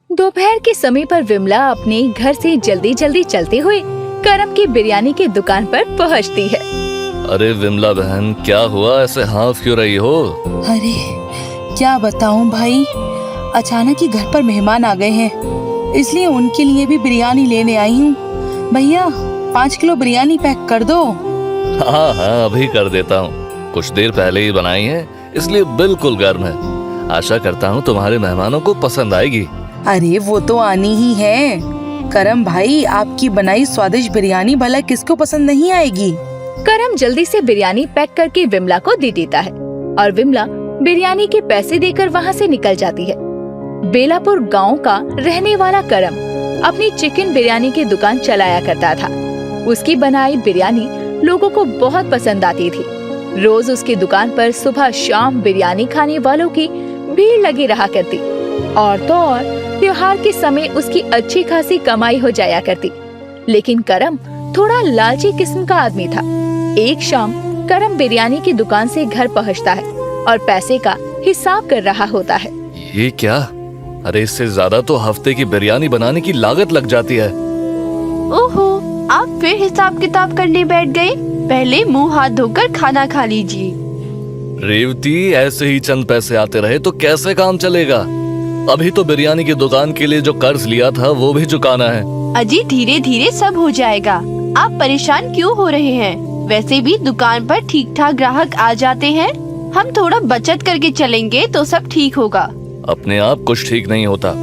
दोपहर के समय पर विमला अपने घर से जल्दी जल्दी चलते हुए करम की बिरयानी की दुकान पर पहुंचती है। अरे विमला बहन, क्या हुआ? ऐसे हाफ क्यों रही हो? अरे क्या बताऊं भाई, अचानक ही घर पर मेहमान आ गए हैं, इसलिए उनके लिए भी बिरयानी लेने आई हूँ। भैया 5 किलो बिरयानी पैक कर दो। हाँ हाँ, अभी कर देता हूँ। कुछ देर पहले ही बनाई है, इसलिए बिल्कुल गर्म है। आशा करता हूँ तुम्हारे मेहमानों को पसंद आएगी। अरे वो तो आनी ही है। करम भाई, आपकी बनाई स्वादिष्ट बिरयानी भला किसको पसंद नहीं आएगी। करम जल्दी से बिरयानी पैक करके विमला को दे देता है और विमला बिरयानी के पैसे देकर वहाँ से निकल जाती है। बेलापुर गांव का रहने वाला करम अपनी चिकन बिरयानी की दुकान चलाया करता था। उसकी बनाई बिरयानी लोगों को बहुत पसंद आती थी। रोज उसकी दुकान पर सुबह शाम बिरयानी खाने वालों की भीड़ लगी रहा करती। और तो और त्योहार के समय उसकी अच्छी खासी कमाई हो जाया करती। लेकिन करम थोड़ा लालची किस्म का आदमी था। एक शाम करम बिरयानी की दुकान से घर पहुंचता है और पैसे का हिसाब कर रहा होता है। ये क्या? अरे इससे ज्यादा तो हफ्ते की बिरयानी बनाने की लागत लग जाती है। ओहो, आप फिर हिसाब किताब करने बैठ गए? पहले मुंह हाथ धोकर खाना खा लीजिए। रेवती, ऐसे ही चंद पैसे आते रहे तो कैसे काम चलेगा? अभी तो बिरयानी की दुकान के लिए जो कर्ज लिया था वो भी चुकाना है। अजी धीरे धीरे सब हो जाएगा, आप परेशान क्यों हो रहे हैं? वैसे भी दुकान पर ठीक ठाक ग्राहक आ जाते हैं। हम थोड़ा बचत करके चलेंगे तो सब ठीक होगा। अपने आप कुछ ठीक नहीं होता।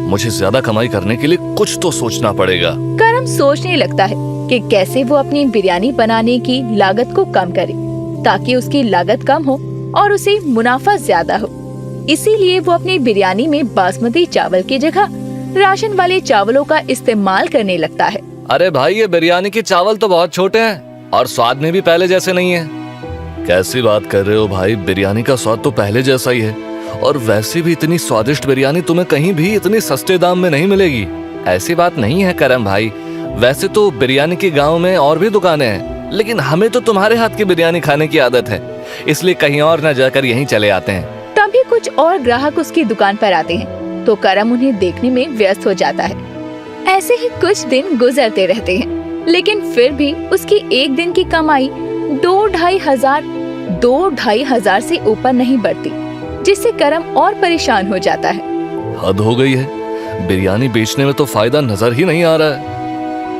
मुझे ज्यादा कमाई करने के लिए कुछ तो सोचना पड़ेगा। करम सोचने लगता है कि कैसे वो अपनी बिरयानी बनाने की लागत को कम करे ताकि उसकी लागत कम हो और उसे मुनाफा ज्यादा हो। इसीलिए वो अपनी बिरयानी में बासमती चावल की जगह राशन वाले चावलों का इस्तेमाल करने लगता है। अरे भाई, ये बिरयानी के चावल तो बहुत छोटे हैं और स्वाद में भी पहले जैसे नहीं है। कैसी बात कर रहे हो भाई? बिरयानी का स्वाद तो पहले जैसा ही है। और वैसे भी इतनी स्वादिष्ट बिरयानी तुम्हें कहीं भी इतनी सस्ते दाम में नहीं मिलेगी। ऐसी बात नहीं है करम भाई। वैसे तो बिरयानी के गांव में और भी दुकानें हैं, लेकिन हमें तो तुम्हारे हाथ की बिरयानी खाने की आदत है, इसलिए कहीं और न जाकर यहीं चले आते हैं। तभी कुछ और ग्राहक उसकी दुकान पर आते हैं तो करम उन्हें देखने में व्यस्त हो जाता है। ऐसे ही कुछ दिन गुजरते रहते हैं, लेकिन फिर भी उसकी एक दिन की कमाई 2-2.5 हजार से ऊपर नहीं बढ़ती, जिससे करम और परेशान हो जाता है। हद हो गई है, बिरयानी बेचने में तो फायदा नजर ही नहीं आ रहा है।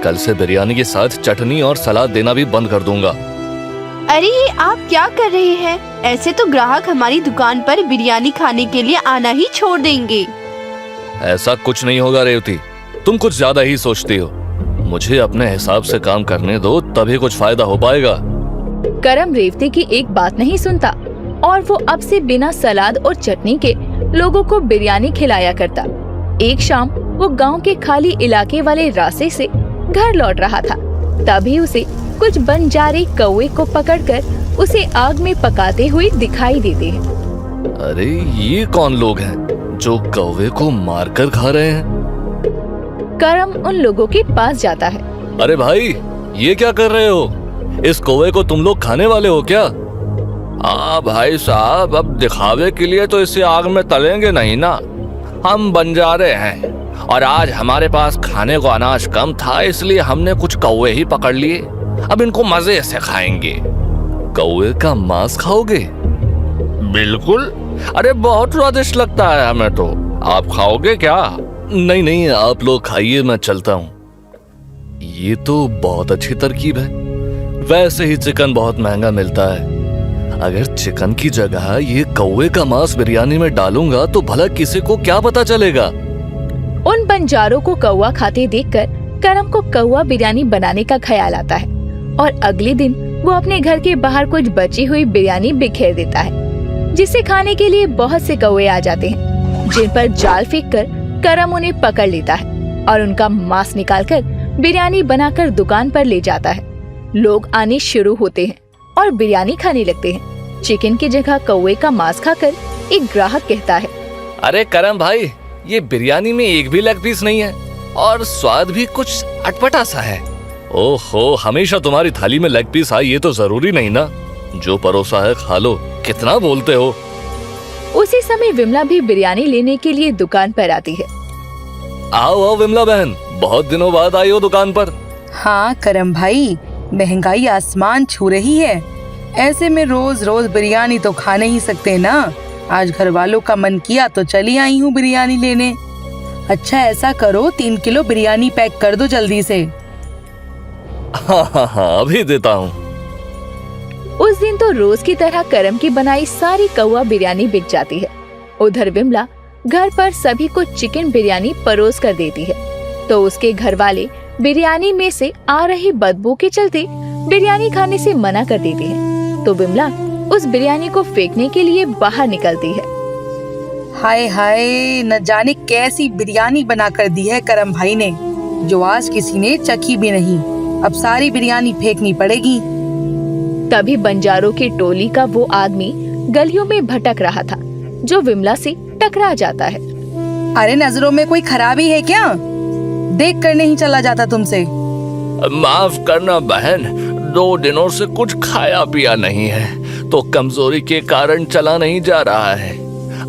कल से बिरयानी के साथ चटनी और सलाद देना भी बंद कर दूंगा। अरे ये आप क्या कर रहे हैं? ऐसे तो ग्राहक हमारी दुकान पर बिरयानी खाने के लिए आना ही छोड़ देंगे। ऐसा कुछ नहीं होगा रेवती, तुम कुछ ज्यादा ही सोचती हो। मुझे अपने हिसाब से काम करने दो, तभी कुछ फायदा हो पाएगा। करम रेवती की एक बात नहीं सुनता और वो अब से बिना सलाद और चटनी के लोगों को बिरयानी खिलाया करता। एक शाम वो गांव के खाली इलाके वाले रास्ते से घर लौट रहा था। तभी उसे कुछ बंजारे कौवे को पकड़कर उसे आग में पकाते हुए दिखाई देते हैं। अरे ये कौन लोग हैं जो कौवे को मारकर खा रहे हैं? करम उन लोगों के पास जाता है। अरे भाई, ये क्या कर रहे हो? इस कौवे को तुम लोग खाने वाले हो क्या? हाँ भाई साहब, अब दिखावे के लिए तो इसे आग में तलेंगे नहीं ना। हम बंजारे हैं और आज हमारे पास खाने को अनाज कम था, इसलिए हमने कुछ कौवे ही पकड़ लिए। अब इनको मजे से खाएंगे। कौवे का मांस खाओगे? बिल्कुल, अरे बहुत स्वादिष्ट लगता है हमें तो। आप खाओगे क्या? नहीं नहीं, आप लोग खाइए, मैं चलता हूँ। ये तो बहुत अच्छी तरकीब है। वैसे ही चिकन बहुत महंगा मिलता है। अगर चिकन की जगह ये कौवे का मांस बिरयानी में डालूंगा तो भला किसी को क्या पता चलेगा। उन बंजारों को कौवा खाते देखकर करम को कौवा बिरयानी बनाने का ख्याल आता है और अगले दिन वो अपने घर के बाहर कुछ बची हुई बिरयानी बिखेर देता है, जिसे खाने के लिए बहुत से कौवे आ जाते हैं, जिन पर जाल फेंककर करम उन्हें पकड़ लेता है और उनका मांस निकालकर बिरयानी बनाकर दुकान पर ले जाता है। लोग आने शुरू होते हैं और बिरयानी खाने लगते हैं। चिकन की जगह कौवे का मांस खाकर एक ग्राहक कहता है, अरे करम भाई, ये बिरयानी में एक भी लेग पीस नहीं है और स्वाद भी कुछ अटपटा सा है। ओहो, हमेशा तुम्हारी थाली में लेग पीस आए ये तो जरूरी नहीं ना। जो परोसा है खा लो, कितना बोलते हो। उसी समय विमला भी बिरयानी लेने के लिए दुकान पर आती है। आओ आओ विमला बहन, बहुत दिनों बाद आई हो दुकान पर। हाँ करम भाई, महंगाई आसमान छू रही है। ऐसे में रोज रोज बिरयानी तो खा नहीं सकते ना। आज घर वालों का मन किया तो चली आई हूँ बिरयानी लेने। अच्छा ऐसा करो, 3 किलो बिरयानी पैक कर दो जल्दी से। हाँ अभी देता हूँ। उस दिन तो रोज की तरह करम की बनाई सारी कौवा बिरयानी बिक जाती है। उधर विमला घर पर सभी को चिकन बिरयानी परोस कर देती है, तो उसके घर वाले बिरयानी में से आ रही बदबू के चलते बिरयानी खाने से मना कर देते हैं। तो विमला उस बिरयानी को फेंकने के लिए बाहर निकलती है। हाय हाय, न जाने कैसी बिरयानी बना कर दी है करम भाई ने, जो आज किसी ने चखी भी नहीं। अब सारी बिरयानी फेंकनी पड़ेगी। तभी बंजारों की टोली का वो आदमी गलियों में भटक रहा था, जो विमला से टकरा जाता है। अरे नजरों में कोई खराबी है क्या? देख कर नहीं चला जाता तुमसे? माफ करना बहन, 2 दिनों से कुछ खाया पिया नहीं है, तो कमजोरी के कारण चला नहीं जा रहा है।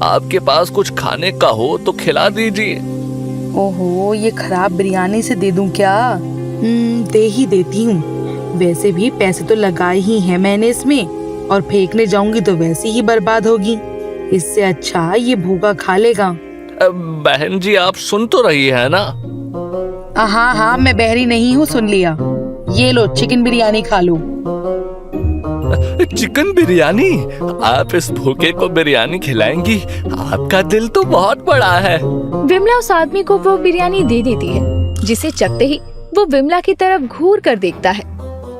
आपके पास कुछ खाने का हो तो खिला दीजिए। ओहो, ये खराब बिरयानी से दे दूं क्या? दे ही देती हूँ। वैसे भी पैसे तो लगाए ही हैं मैंने इसमें, और फेंकने जाऊंगी तो वैसे ही बर्बाद होगी। इससे अच्छा ये भूखा खा लेगा। बहन जी आप सुन तो रही है ना? हाँ हाँ, मैं बहरी नहीं हूँ, सुन लिया। ये लो चिकन बिरयानी खा लो। चिकन बिरयानी? आप इस भूखे को बिरयानी खिलाएंगी? आपका दिल तो बहुत बड़ा है। विमला उस आदमी को वो बिरयानी दे देती है, जिसे चखते ही वो विमला की तरफ घूर कर देखता है।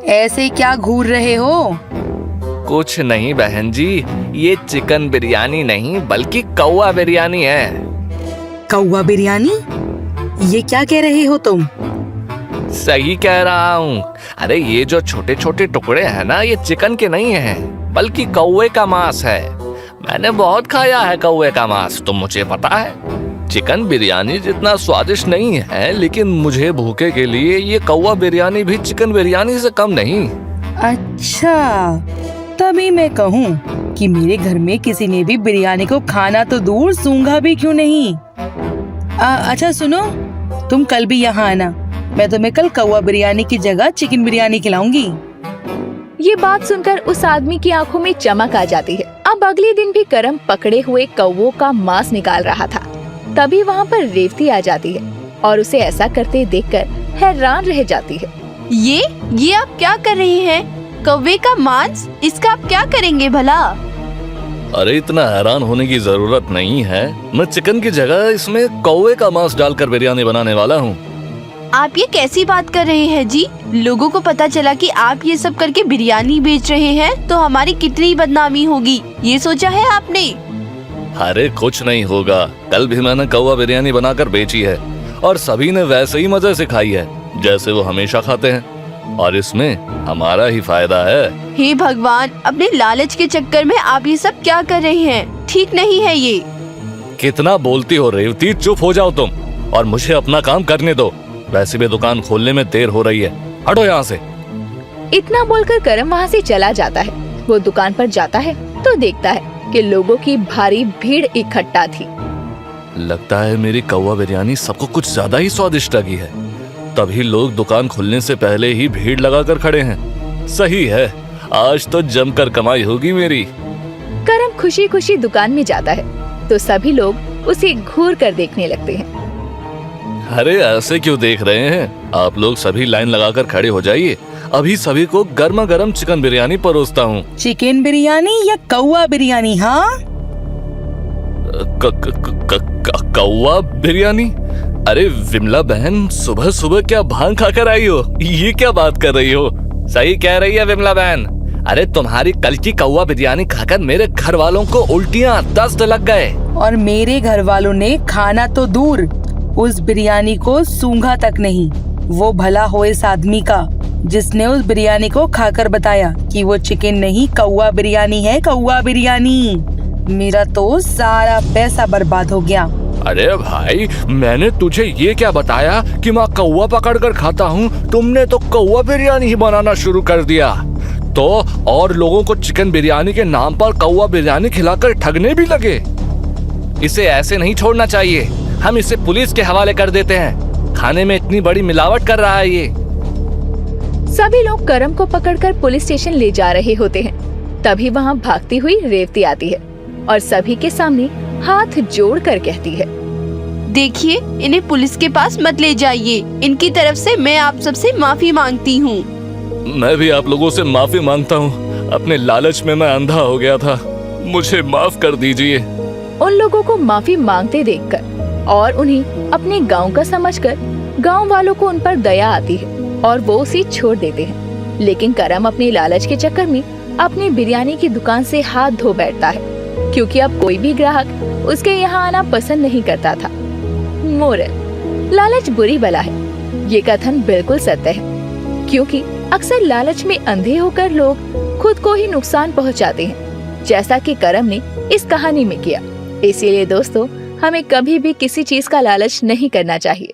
ऐसे क्या घूर रहे हो? कुछ नहीं बहन जी, ये चिकन बिरयानी नहीं बल्कि कौवा बिरयानी है। कौवा बिरयानी? ये क्या कह रहे हो तुम? सही कह रहा हूँ। अरे ये जो छोटे छोटे टुकड़े हैं ना, ये चिकन के नहीं हैं, बल्कि कौवे का मांस है। मैंने बहुत खाया है कौवे का मांस, तो मुझे पता है। चिकन बिरयानी जितना स्वादिष्ट नहीं है, लेकिन मुझे भूखे के लिए ये कौवा बिरयानी भी चिकन बिरयानी से कम नहीं। अच्छा, तभी मैं कहूँ कि मेरे घर में किसी ने भी बिरयानी को खाना तो दूर सूंघा भी क्यों नहीं। अच्छा सुनो, तुम कल भी यहाँ आना। मैं तुम्हें कल कौवा बिरयानी की जगह चिकन बिरयानी खिलाऊंगी। ये बात सुनकर उस आदमी की आंखों में चमक आ जाती है। अब अगले दिन भी करम पकड़े हुए कौवों का मांस निकाल रहा था। तभी वहाँ पर रेवती आ जाती है और उसे ऐसा करते देखकर हैरान रह जाती है। ये आप क्या कर रही हैं? कौवे का मांस, इसका आप क्या करेंगे भला? अरे इतना हैरान होने की जरूरत नहीं है। मैं चिकन की जगह इसमें कौवे का मांस डालकर बिरयानी बनाने वाला हूँ। आप ये कैसी बात कर रहे हैं जी? लोगों को पता चला कि आप ये सब करके बिरयानी बेच रहे हैं तो हमारी कितनी बदनामी होगी, ये सोचा है आपने? अरे कुछ नहीं होगा। कल भी मैंने कौवा बिरयानी बनाकर बेची है और सभी ने वैसे ही मजे से खाई है जैसे वो हमेशा खाते हैं, और इसमें हमारा ही फायदा है। हे भगवान, अपने लालच के चक्कर में आप ये सब क्या कर रहे हैं? ठीक नहीं है ये। कितना बोलती हो रेवती, चुप हो जाओ तुम और मुझे अपना काम करने दो। वैसे भी दुकान खोलने में देर हो रही है, हटो यहाँ से। इतना बोलकर करम वहाँ से चला जाता है। वो दुकान पर जाता है तो देखता है कि लोगों की भारी भीड़ इकट्ठा थी। लगता है मेरी कौवा बिरयानी सबको कुछ ज्यादा ही स्वादिष्ट लगी है, तभी लोग दुकान खुलने से पहले ही भीड़ लगाकर खड़े हैं। सही है, आज तो जमकर कमाई होगी मेरी। करम खुशी खुशी दुकान में जाता है तो सभी लोग उसे घूर कर देखने लगते हैं। अरे ऐसे क्यों देख रहे हैं? आप लोग सभी लाइन लगाकर खड़े हो जाइए, अभी सभी को गर्मा गर्म चिकन बिरयानी परोसता हूँ। चिकन बिरयानी या कौवा बिरयानी? हाँ, कौवा बिरयानी? अरे विमला बहन, सुबह सुबह क्या भांग खाकर आई हो? ये क्या बात कर रही हो? सही कह रही है विमला बहन। अरे तुम्हारी कल की कौवा बिरयानी खाकर मेरे घर वालों को उल्टियाँ, दस्त लग गए। और मेरे घर वालों ने खाना तो दूर, उस बिरयानी को सूंघा तक नहीं। वो भला हो इस आदमी का जिसने उस बिरयानी को खाकर बताया कि वो चिकन नहीं कौवा बिरयानी है, कौवा बिरयानी। मेरा तो सारा पैसा बर्बाद हो गया। अरे भाई, मैंने तुझे ये क्या बताया कि मैं कौवा पकड़ कर खाता हूँ? तुमने तो कौवा बिरयानी ही बनाना शुरू कर दिया, तो और लोगों को चिकन बिरयानी के नाम पर कौवा बिरयानी खिलाकर ठगने भी लगे। इसे ऐसे नहीं छोड़ना चाहिए। हम इसे पुलिस के हवाले कर देते हैं। खाने में इतनी बड़ी मिलावट कर रहा है ये। सभी लोग करम को पकड़कर पुलिस स्टेशन ले जा रहे होते हैं। तभी वहाँ भागती हुई रेवती आती है और सभी के सामने हाथ जोड़कर कहती है, देखिए, इन्हें पुलिस के पास मत ले जाइए। इनकी तरफ से मैं आप सबसे माफी मांगती हूँ। मैं भी आप लोगों से माफी मांगता हूँ। अपने लालच में मैं अंधा हो गया था, मुझे माफ कर दीजिए। उन लोगों को माफी मांगते देखकर और उन्हें अपने गांव का समझकर गांव वालों को उन पर दया आती है और वो उसे छोड़ देते हैं। लेकिन करम अपने लालच के चक्कर में अपनी बिरयानी की दुकान से हाथ धो बैठता है, क्योंकि अब कोई भी ग्राहक उसके यहाँ आना पसंद नहीं करता था। मोरल: लालच बुरी बला है। ये कथन बिल्कुल सत्य है, क्योंकि अक्सर लालच में अंधे होकर लोग खुद को ही नुकसान पहुंचाते हैं, जैसा कि करम ने इस कहानी में किया। इसीलिए दोस्तों, हमें कभी भी किसी चीज का लालच नहीं करना चाहिए।